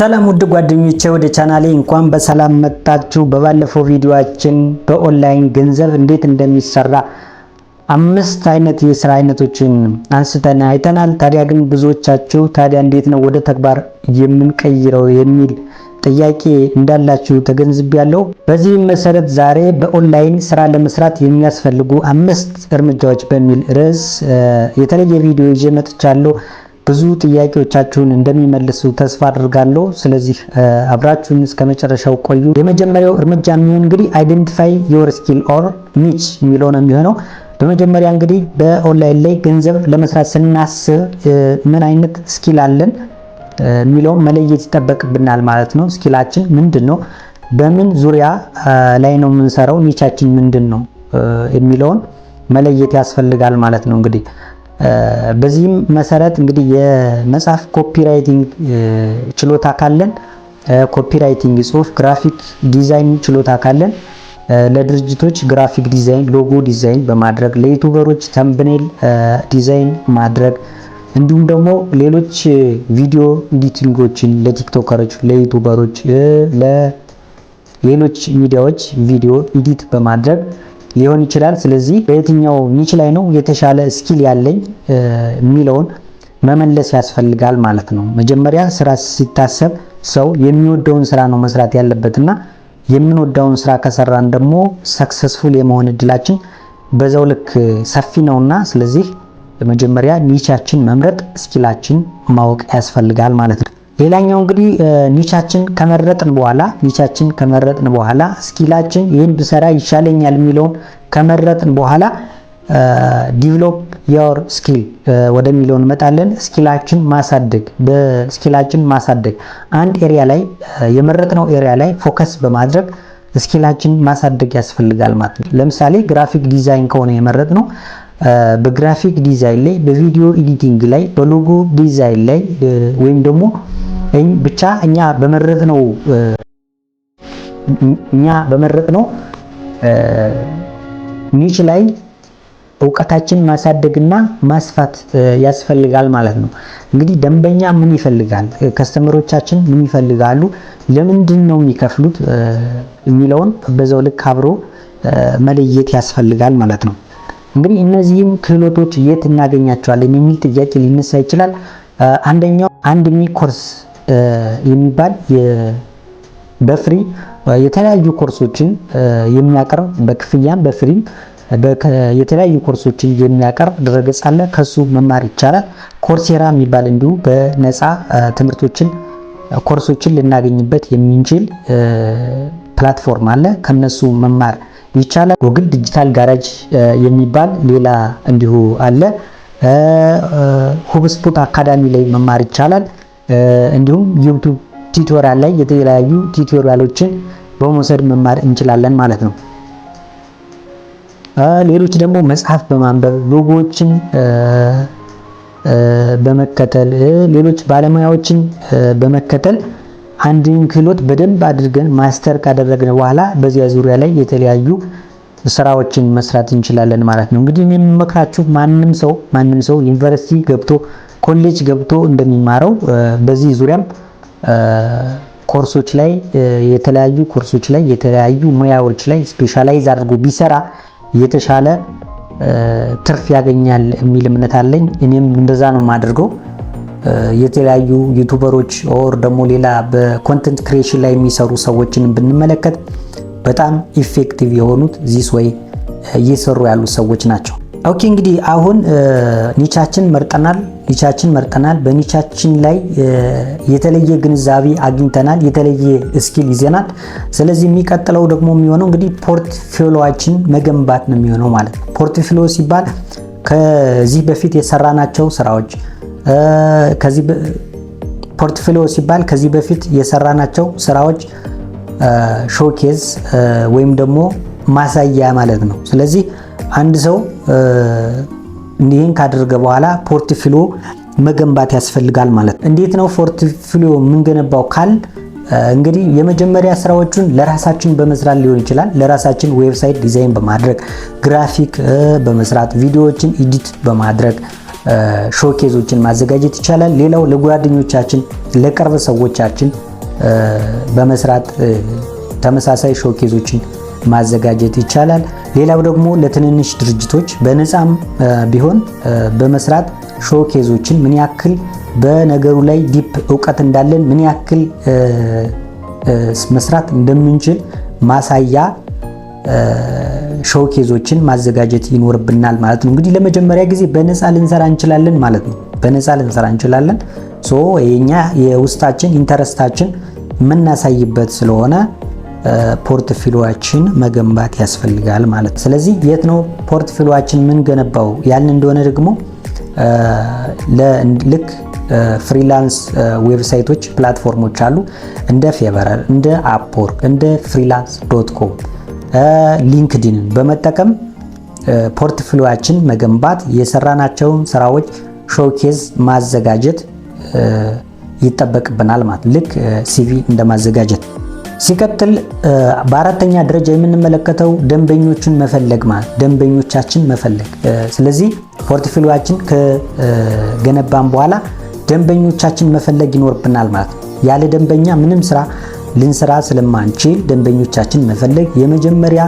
ሰላም ውድ ጓደኞቼ ወደ ቻናሌ እንኳን በሰላም መጣችሁ። በባለፈው ቪዲዮአችን በኦንላይን ገንዘብ እንዴት እንደሚሰራ 5 አይነት የስራ አይነቶችን አንስተን አይተናል። ታዲያ ግን ብዙዎቻችሁ ታዲያ እንዴት ነው ወደ ተግባር የምንቀይረው የሚል ጥያቄ እንዳላችሁ ተገንዝቤያለሁ። በዚህ መሰረት ዛሬ በኦንላይን ስራ ለመስራት የሚያስፈልጉ 5 እርምጃዎች በሚል ርዕስ የተለየ ቪዲዮ ይዤ መጥቻለሁ። ብዙ ጥያቄዎቻችሁን እንደሚመልሱ ተስፋ አድርጋለሁ። ስለዚህ አብራችሁን እስከ መጨረሻው ቆዩ። የመጀመሪያው እርምጃ የሚሆን እንግዲህ አይደንቲፋይ ዮር ስኪል ኦር ኒች የሚለው ነው የሚሆነው። በመጀመሪያ እንግዲህ በኦንላይን ላይ ገንዘብ ለመስራት ስናስብ ምን አይነት ስኪል አለን የሚለው መለየት ይጠበቅብናል ማለት ነው። ስኪላችን ምንድነው? በምን ዙሪያ ላይ ነው የምንሰራው? ኒቻችን ምንድነው የሚለውን መለየት ያስፈልጋል ማለት ነው። እንግዲህ በዚህም መሰረት እንግዲህ የመጽሐፍ ኮፒራይቲንግ ችሎታ ካለን ኮፒራይቲንግ ጽሁፍ፣ ግራፊክ ዲዛይን ችሎታ ካለን ለድርጅቶች ግራፊክ ዲዛይን፣ ሎጎ ዲዛይን በማድረግ ለዩቲዩበሮች ተምብኔል ዲዛይን ማድረግ እንዲሁም ደግሞ ሌሎች ቪዲዮ ኤዲቲንጎችን ለቲክቶከሮች፣ ለዩቲዩበሮች፣ ለሌሎች ሚዲያዎች ቪዲዮ ኤዲት በማድረግ ሊሆን ይችላል። ስለዚህ በየትኛው ኒች ላይ ነው የተሻለ ስኪል ያለኝ የሚለውን መመለስ ያስፈልጋል ማለት ነው። መጀመሪያ ስራ ሲታሰብ ሰው የሚወደውን ስራ ነው መስራት ያለበትና የምንወደውን ስራ ከሰራን ደግሞ ሰክሰስፉል የመሆን እድላችን በዛው ልክ ሰፊ ነውና ስለዚህ በመጀመሪያ ኒቻችን መምረጥ ስኪላችን ማወቅ ያስፈልጋል ማለት ነው። ሌላኛው እንግዲህ ኒቻችን ከመረጥን በኋላ ስኪላችን ይሄን ብሰራ ይሻለኛል የሚለውን ከመረጥን በኋላ ዲቨሎፕ ዮር ስኪል ወደሚለው እንመጣለን። ስኪላችን ማሳደግ አንድ ኤሪያ ላይ የመረጥነው ኤሪያ ላይ ፎከስ በማድረግ ስኪላችን ማሳደግ ያስፈልጋል ማለት ነው። ለምሳሌ ግራፊክ ዲዛይን ከሆነ የመረጥነው በግራፊክ ዲዛይን ላይ፣ በቪዲዮ ኤዲቲንግ ላይ፣ በሎጎ ዲዛይን ላይ ወይም ደግሞ ብቻ እኛ በመረጥነው ኒች ላይ እውቀታችን ማሳደግና ማስፋት ያስፈልጋል ማለት ነው። እንግዲህ ደንበኛ ምን ይፈልጋል፣ ከስተመሮቻችን ምን ይፈልጋሉ፣ ለምንድን ነው የሚከፍሉት የሚለውን በዛው ልክ አብሮ መለየት ያስፈልጋል ማለት ነው። እንግዲህ እነዚህም ክህሎቶች የት እናገኛቸዋለን የሚል ጥያቄ ሊነሳ ይችላል። አንደኛው አንድሚ ኮርስ የሚባል በፍሪ የተለያዩ ኮርሶችን የሚያቀርብ በክፍያም በፍሪም የተለያዩ ኮርሶችን የሚያቀርብ ድረገጽ አለ። ከሱ መማር ይቻላል። ኮርሴራ የሚባል እንዲሁ በነፃ ኮርሶችን ልናገኝበት የምንችል ፕላትፎርም አለ። ከነሱ መማር ይቻላል። ጎግል ዲጂታል ጋራጅ የሚባል ሌላ እንዲሁ አለ። ሁብስፖት አካዳሚ ላይ መማር ይቻላል። እንዲሁም ዩቲዩብ ቲዩቶሪያል ላይ የተለያዩ ቲዩቶሪያሎችን በመውሰድ መማር እንችላለን ማለት ነው። ሌሎች ደግሞ መጽሐፍ በማንበብ ሎጎዎችን በመከተል ሌሎች ባለሙያዎችን በመከተል አንድን ክህሎት በደንብ አድርገን ማስተር ካደረግን በኋላ በዚያ ዙሪያ ላይ የተለያዩ ስራዎችን መስራት እንችላለን ማለት ነው። እንግዲህ የምመክራችሁ ማንም ሰው ዩኒቨርሲቲ ገብቶ ኮሌጅ ገብቶ እንደሚማረው በዚህ ዙሪያም ኮርሶች ላይ የተለያዩ ሙያዎች ላይ ስፔሻላይዝ አድርጎ ቢሰራ የተሻለ ትርፍ ያገኛል የሚል እምነት አለኝ። እኔም እንደዛ ነው የማደርገው። የተለያዩ ዩቲዩበሮች ኦር ደግሞ ሌላ በኮንተንት ክሪኤሽን ላይ የሚሰሩ ሰዎችን ብንመለከት በጣም ኢፌክቲቭ የሆኑት ዚስ ወይ እየሰሩ ያሉ ሰዎች ናቸው። ኦኬ እንግዲህ አሁን ኒቻችን መርጠናል። በኒቻችን ላይ የተለየ ግንዛቤ አግኝተናል፣ የተለየ ስኪል ይዘናል። ስለዚህ የሚቀጥለው ደግሞ የሚሆነው እንግዲህ ፖርትፎሊዮአችን መገንባት ነው የሚሆነው ማለት ነው። ፖርትፎሊዮ ሲባል ከዚህ በፊት የሰራናቸው ስራዎች ፖርትፎሊዮ ሲባል ከዚህ በፊት የሰራናቸው ስራዎች ሾኬዝ ወይም ደግሞ ማሳያ ማለት ነው። ስለዚህ አንድ ሰው እንዲህን ካደረገ በኋላ ፖርትፎሊዮ መገንባት ያስፈልጋል ማለት ነው። እንዴት ነው ፖርትፎሊዮ የምንገነባው ካል እንግዲህ የመጀመሪያ ስራዎቹን ለራሳችን በመስራት ሊሆን ይችላል። ለራሳችን ዌብሳይት ዲዛይን በማድረግ ግራፊክ በመስራት ቪዲዮዎችን ኤዲት በማድረግ ሾኬዞችን ማዘጋጀት ይቻላል። ሌላው ለጓደኞቻችን፣ ለቅርብ ሰዎቻችን በመስራት ተመሳሳይ ሾኬዞችን ማዘጋጀት ይቻላል። ሌላው ደግሞ ለትንንሽ ድርጅቶች በነፃም ቢሆን በመስራት ሾኬዞችን ምን ያክል በነገሩ ላይ ዲፕ እውቀት እንዳለን ምን ያክል መስራት እንደምንችል ማሳያ ሾኬዞችን ማዘጋጀት ይኖርብናል ማለት ነው። እንግዲህ ለመጀመሪያ ጊዜ በነፃ ልንሰራ እንችላለን ማለት ነው። በነፃ ልንሰራ እንችላለን። የኛ የውስጣችን ኢንተረስታችን የምናሳይበት ስለሆነ ፖርትፎሊዮአችን መገንባት ያስፈልጋል ማለት ነው። ስለዚህ የት ነው ፖርትፎሊዮአችን ምን ገነባው ያን እንደሆነ ደግሞ ልክ ፍሪላንስ ዌብሳይቶች ፕላትፎርሞች አሉ እንደ ፌቨረር፣ እንደ አፕወርክ፣ እንደ freelance.com ሊንክድኢንን በመጠቀም ፖርትፎሊዮአችን መገንባት የሰራናቸውን ስራዎች ሾኬዝ ማዘጋጀት ይጠበቅብናል ማለት ልክ ሲቪ እንደማዘጋጀት። ሲቀጥል በአራተኛ ደረጃ የምንመለከተው ደንበኞችን መፈለግ ማለት ደንበኞቻችን መፈለግ። ስለዚህ ፖርትፎሊዮአችን ከገነባን በኋላ ደንበኞቻችን መፈለግ ይኖርብናል ማለት ነው። ያለ ደንበኛ ምንም ስራ ልንሰራ ስለማንችል ደንበኞቻችን መፈለግ የመጀመሪያ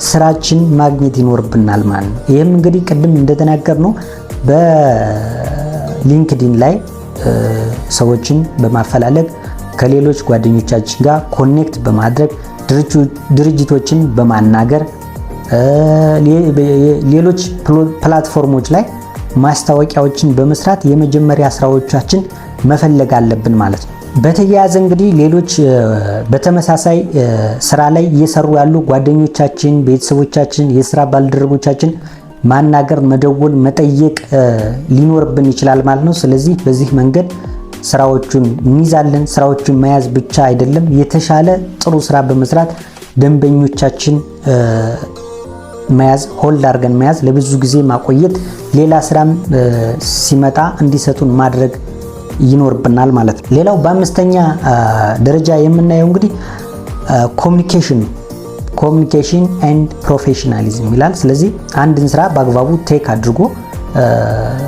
ስራችን ማግኘት ይኖርብናል ማለት ነው። ይህም እንግዲህ ቅድም እንደተናገርነው በሊንክድኢን ላይ ሰዎችን በማፈላለግ ከሌሎች ጓደኞቻችን ጋር ኮኔክት በማድረግ ድርጅቶችን በማናገር ሌሎች ፕላትፎርሞች ላይ ማስታወቂያዎችን በመስራት የመጀመሪያ ስራዎቻችን መፈለግ አለብን ማለት ነው። በተያያዘ እንግዲህ ሌሎች በተመሳሳይ ስራ ላይ እየሰሩ ያሉ ጓደኞቻችን፣ ቤተሰቦቻችን፣ የስራ ባልደረቦቻችን ማናገር፣ መደወል፣ መጠየቅ ሊኖርብን ይችላል ማለት ነው። ስለዚህ በዚህ መንገድ ስራዎቹን እንይዛለን። ስራዎቹን መያዝ ብቻ አይደለም፣ የተሻለ ጥሩ ስራ በመስራት ደንበኞቻችን መያዝ፣ ሆልድ አድርገን መያዝ፣ ለብዙ ጊዜ ማቆየት፣ ሌላ ስራም ሲመጣ እንዲሰጡን ማድረግ ይኖርብናል ማለት ነው። ሌላው በአምስተኛ ደረጃ የምናየው እንግዲህ ኮሚኒኬሽን ኤንድ ፕሮፌሽናሊዝም ይላል። ስለዚህ አንድን ስራ በአግባቡ ቴክ አድርጎ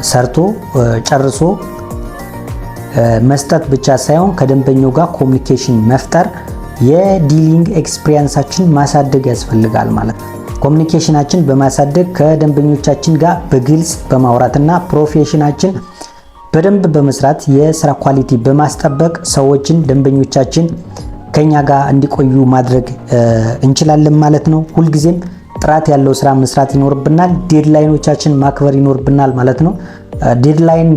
ሰርቶ ጨርሶ መስጠት ብቻ ሳይሆን ከደንበኛው ጋር ኮሚኒኬሽን መፍጠር፣ የዲሊንግ ኤክስፒሪየንሳችን ማሳደግ ያስፈልጋል ማለት ነው። ኮሚኒኬሽናችን በማሳደግ ከደንበኞቻችን ጋር በግልጽ በማውራትና ፕሮፌሽናችን በደንብ በመስራት የስራ ኳሊቲ በማስጠበቅ ሰዎችን ደንበኞቻችን ከኛ ጋር እንዲቆዩ ማድረግ እንችላለን ማለት ነው። ሁልጊዜም ጥራት ያለው ስራ መስራት ይኖርብናል። ዴድላይኖቻችን ማክበር ይኖርብናል ማለት ነው። ዴድላይን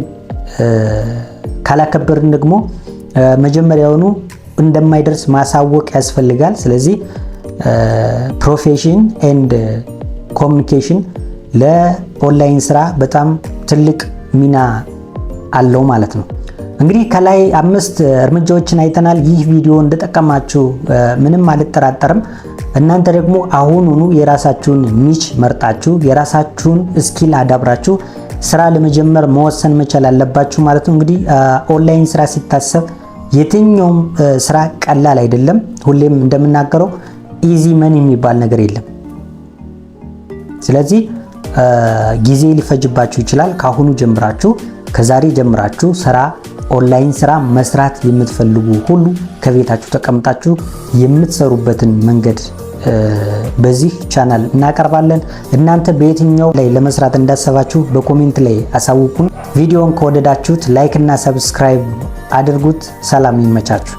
ካላከበርን ደግሞ መጀመሪያውኑ እንደማይደርስ ማሳወቅ ያስፈልጋል። ስለዚህ ፕሮፌሽን ኤንድ ኮሚኒኬሽን ለኦንላይን ስራ በጣም ትልቅ ሚና አለው ማለት ነው። እንግዲህ ከላይ 5 እርምጃዎችን አይተናል። ይህ ቪዲዮ እንደጠቀማችሁ ምንም አልጠራጠርም። እናንተ ደግሞ አሁኑኑ የራሳችሁን ኒች መርጣችሁ የራሳችሁን ስኪል አዳብራችሁ ስራ ለመጀመር መወሰን መቻል አለባችሁ ማለት ነው። እንግዲህ ኦንላይን ስራ ሲታሰብ የትኛውም ስራ ቀላል አይደለም። ሁሌም እንደምናገረው ኢዚ መኒ የሚባል ነገር የለም። ስለዚህ ጊዜ ሊፈጅባችሁ ይችላል። ካሁኑ ጀምራችሁ ከዛሬ ጀምራችሁ ስራ ኦንላይን ስራ መስራት የምትፈልጉ ሁሉ ከቤታችሁ ተቀምጣችሁ የምትሰሩበትን መንገድ በዚህ ቻናል እናቀርባለን። እናንተ በየትኛው ላይ ለመስራት እንዳሰባችሁ በኮሜንት ላይ አሳውቁን። ቪዲዮውን ከወደዳችሁት ላይክ እና ሰብስክራይብ አድርጉት። ሰላም ይመቻችሁ።